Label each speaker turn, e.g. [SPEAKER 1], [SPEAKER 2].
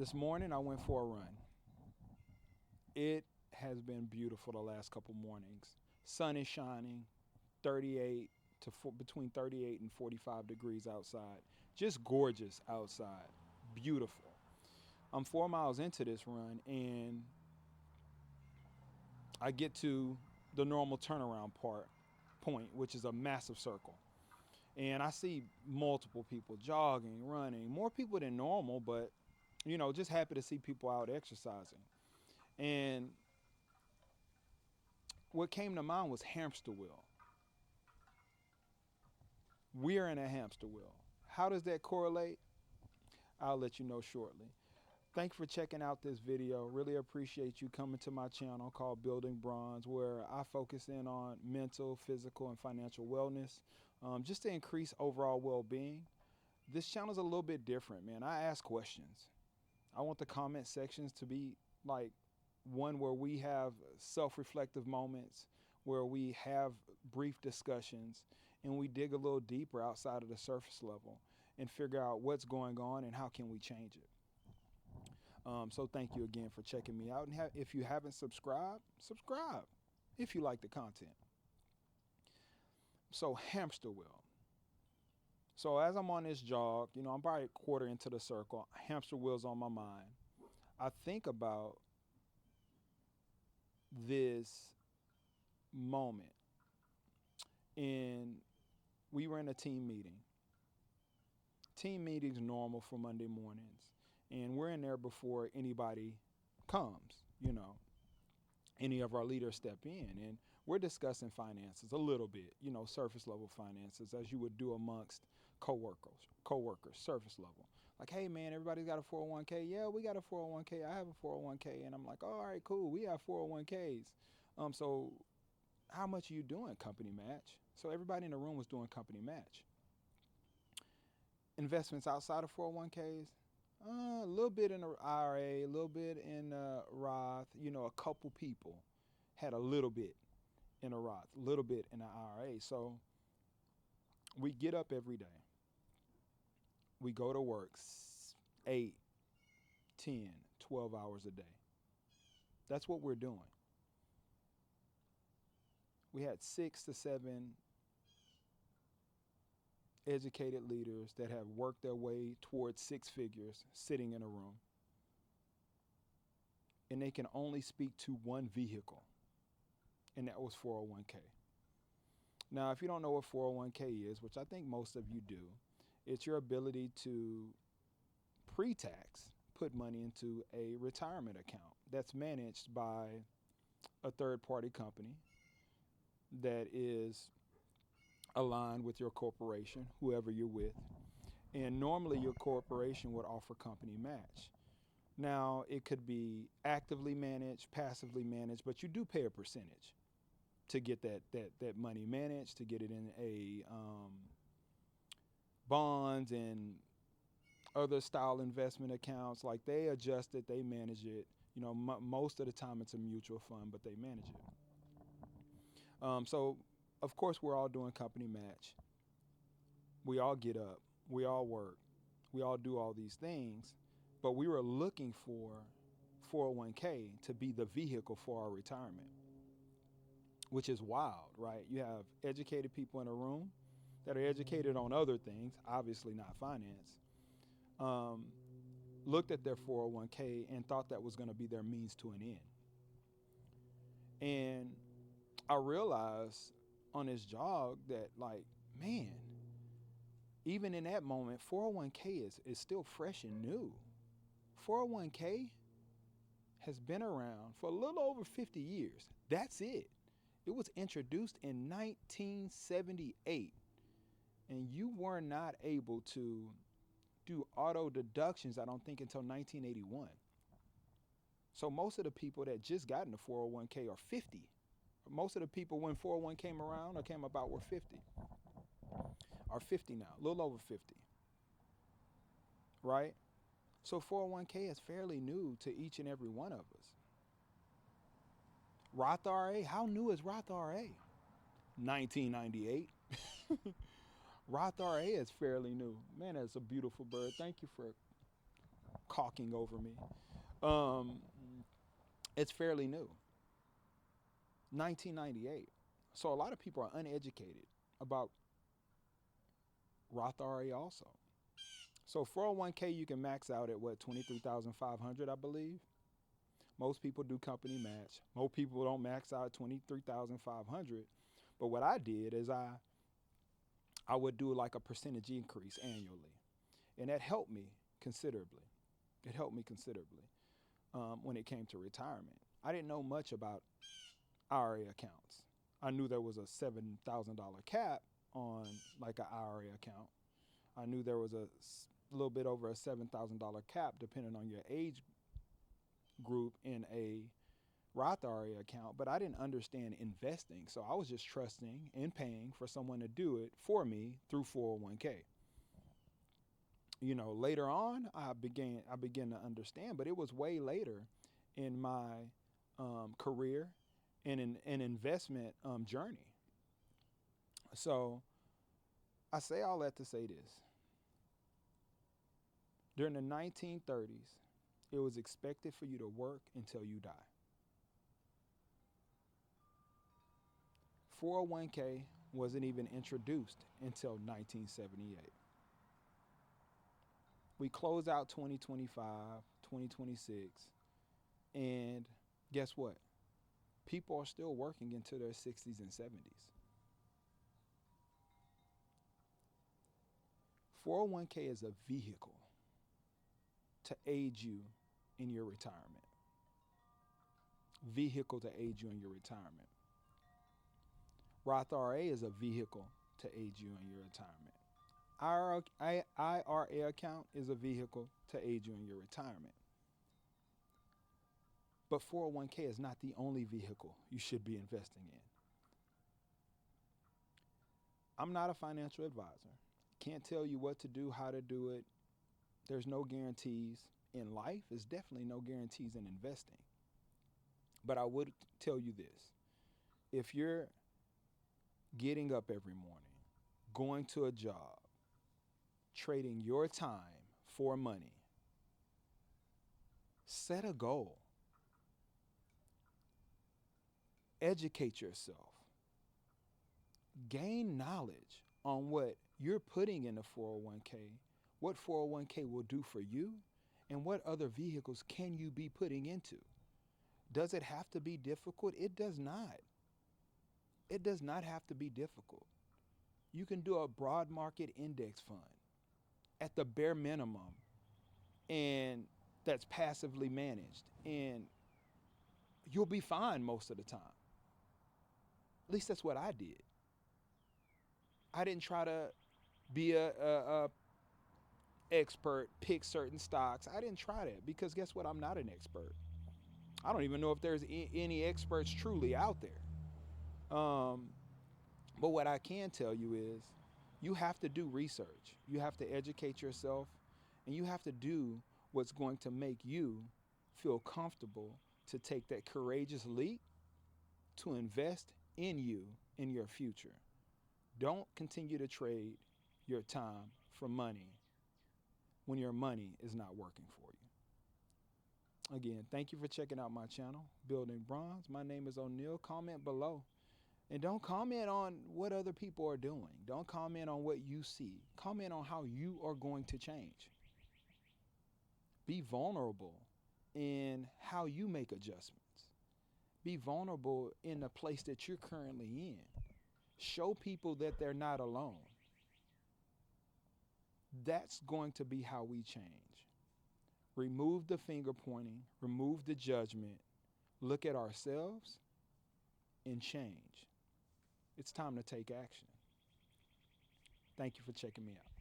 [SPEAKER 1] This morning I went for a run. It has been beautiful the last couple mornings. Sun is shining, 38 between 38 and 45 degrees outside. Just gorgeous outside. Beautiful. I'm 4 miles into this run and I get to the normal turnaround point, which is a massive circle. And I see multiple people jogging, running, more people than normal, but just happy to see people out exercising. And what came to mind was hamster wheel. We're in a hamster wheel. How does that correlate? I'll let you know shortly. Thanks for checking out this video. Really appreciate you coming to my channel called Building Bronze, where I focus in on mental, physical, and financial wellness, just to increase overall well-being. This channel is a little bit different, man. I ask questions. I want the comment sections to be like one where we have self-reflective moments, where we have brief discussions, and we dig a little deeper outside of the surface level and figure out what's going on and how can we change it. So thank you again for checking me out. And if you haven't subscribed, subscribe if you like the content. So hamster wheel. So as I'm on this jog, I'm probably a quarter into the circle. Hamster wheel's on my mind. I think about this moment. And we were in a team meeting. Team meeting's normal for Monday mornings. And we're in there before anybody comes, any of our leaders step in. And we're discussing finances a little bit, surface level finances, as you would do amongst coworkers, surface level. Like, hey, man, everybody's got a 401k. Yeah, we got a 401k. I have a 401k. And I'm like, all right, cool. We have 401ks. So how much are you doing company match? So everybody in the room was doing company match. Investments outside of 401ks, a little bit in the IRA, a little bit in Roth. A couple people had a little bit in a Roth, a little bit in the IRA. So we get up every day. We go to work 8, 10, 12 hours a day. That's what we're doing. We had 6 to 7 educated leaders that have worked their way towards 6 figures sitting in a room. And they can only speak to one vehicle, and that was 401k. Now, if you don't know what 401k is, which I think most of you do, it's your ability to pre-tax put money into a retirement account that's managed by a third-party company that is aligned with your corporation, whoever you're with. And normally your corporation would offer company match. Now, it could be actively managed, passively managed, but you do pay a percentage to get that money managed, to get it in a bonds and other style investment accounts. Like, they adjust it, they manage it. Most of the time it's a mutual fund, but they manage it. So of course, we're all doing company match. We all get up. We all work. We all do all these things. But we were looking for 401k to be the vehicle for our retirement, which is wild, right? You have educated people in a room that are educated on other things, obviously not finance, looked at their 401k and thought that was going to be their means to an end. And I realized on this jog that, like, man, even in that moment, 401k is still fresh and new. 401k has been around for a little over 50 years. That's it. It was introduced in 1978, and you were not able to do auto deductions, I don't think, until 1981. So most of the people that just got into 401k are 50. Most of the people when 401 came around or came about were 50. Are 50 now, a little over 50. Right? So 401k is fairly new to each and every one of us. Roth IRA, how new is Roth IRA? 1998. Roth IRA is fairly new. Man, that's a beautiful bird. Thank you for caulking over me. Um, it's fairly new, 1998. So a lot of people are uneducated about Roth IRA also. So 401k you can max out at what, 23,500, I believe. Most people do company match. Most people don't max out at 23,500. But what I did is I would do like a percentage increase annually, and that helped me considerably. It helped me considerably when it came to retirement. I didn't know much about IRA accounts. I knew there was a $7,000 cap on like an IRA account. I knew there was a little bit over a $7,000 cap depending on your age group in a Roth IRA account, but I didn't understand investing. So I was just trusting and paying for someone to do it for me through 401k. You know, later on, I began to understand, but it was way later in my career and in an investment journey. So I say all that to say this. During the 1930s, it was expected for you to work until you die. 401k wasn't even introduced until 1978. We close out 2025, 2026, and guess what? People are still working into their 60s and 70s. 401k is a vehicle to aid you in your retirement. Vehicle to aid you in your retirement. Roth IRA is a vehicle to aid you in your retirement. IRA account is a vehicle to aid you in your retirement. But 401k is not the only vehicle you should be investing in. I'm not a financial advisor. Can't tell you what to do, how to do it. There's no guarantees in life. There's definitely no guarantees in investing. But I would tell you this. If you're getting up every morning, going to a job, trading your time for money, set a goal. Educate yourself. Gain knowledge on what you're putting in a 401k, what 401k will do for you, and what other vehicles can you be putting into. Does it have to be difficult? It does not. It does not have to be difficult. You can do a broad market index fund at the bare minimum, and that's passively managed, and you'll be fine most of the time. At least that's what I did. I didn't try to be a expert, pick certain stocks. I didn't try that because guess what? I'm not an expert. I don't even know if there's any experts truly out there. But what I can tell you is you have to do research. You have to educate yourself, and you have to do what's going to make you feel comfortable to take that courageous leap to invest in you in your future. Don't continue to trade your time for money when your money is not working for you. Again, thank you for checking out my channel, Building Bronze. My name is O'Neal. Comment below. And don't comment on what other people are doing. Don't comment on what you see. Comment on how you are going to change. Be vulnerable in how you make adjustments. Be vulnerable in the place that you're currently in. Show people that they're not alone. That's going to be how we change. Remove the finger pointing, remove the judgment, look at ourselves, and change. It's time to take action. Thank you for checking me out.